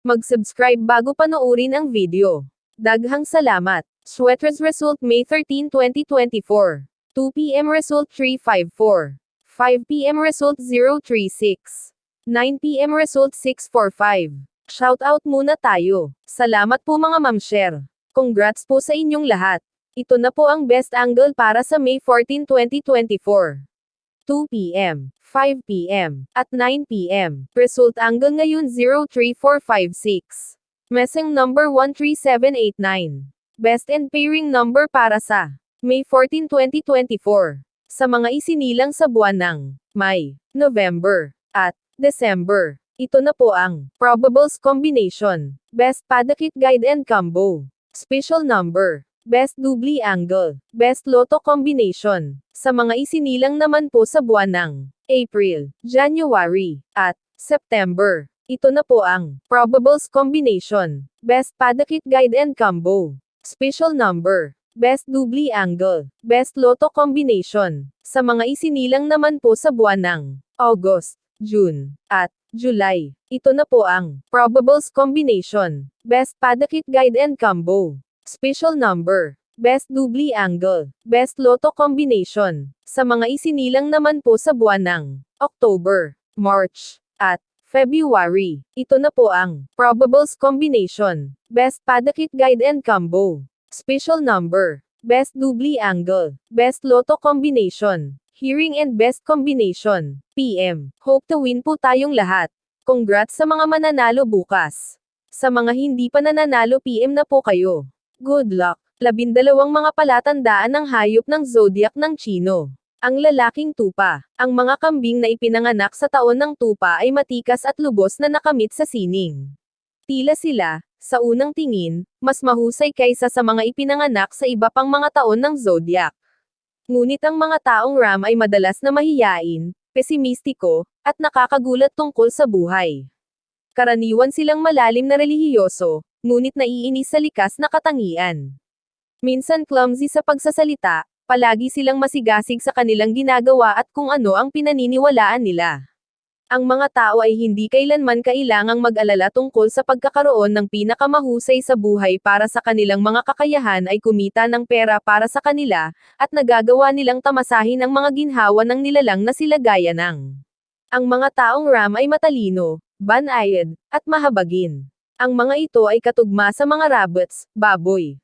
Mag-subscribe bago panoorin ang video. Daghang salamat. Sweaters result May 13, 2024. 2 p.m. result 354. 5 p.m. result 036. 9 p.m. result 645. Shoutout muna tayo. Salamat po mga ma'am-share. Congrats po sa inyong lahat. Ito na po ang best angle para sa May 14, 2024. 2 p.m., 5 p.m., at 9 p.m. Result angle ngayon 03456. Messing number 13789. Best and pairing number para sa May 14, 2024. Sa mga isinilang sa buwan ng May, November, at December. Ito na po ang Probables Combination. Best Padakit Guide and Combo. Special Number. Best Doubly Angle. Best Lotto Combination. Sa mga isinilang naman po sa buwan ng April, January, at September. Ito na po ang Probables Combination. Best Padakit Guide and Combo. Special Number. Best Doubly Angle. Best Lotto Combination. Sa mga isinilang naman po sa buwan ng August, June, at July. Ito na po ang Probables Combination. Best Padakit Guide and Combo. Special Number. Best Doubly Angle. Best Lotto Combination. Sa mga isinilang naman po sa buwan ng October, March, at February. Ito na po ang Probables Combination. Best Padakit Guide and Combo. Special Number. Best Doubly Angle. Best Lotto Combination. Hearing and Best Combination. PM. Hope to win po tayong lahat. Congrats sa mga mananalo bukas. Sa mga hindi pa nananalo PM na po kayo. Good luck. 12 mga palatandaan ng hayop ng zodiac ng Chino. Ang lalaking tupa. Ang mga kambing na ipinanganak sa taon ng tupa ay matikas at lubos na nakamit sa sining. Tila sila, sa unang tingin, mas mahusay kaysa sa mga ipinanganak sa iba pang mga taon ng zodiac. Ngunit ang mga taong Ram ay madalas na mahiyain, pesimistiko, at nakakagulat tungkol sa buhay. Karaniwan silang malalim na relihiyoso, ngunit naiinis sa likas na katangian. Minsan clumsy sa pagsasalita, palagi silang masigasig sa kanilang ginagawa at kung ano ang pinaniniwalaan nila. Ang mga tao ay hindi kailanman kailangang mag-alala tungkol sa pagkakaroon ng pinakamahusay sa buhay para sa kanilang mga kakayahan ay kumita ng pera para sa kanila, at nagagawa nilang tamasahin ang mga ginhawa ng nilalang na sila gaya ng. Ang mga taong Ram ay matalino, banayad, at mahabagin. Ang mga ito ay katugma sa mga rabbits, baboy,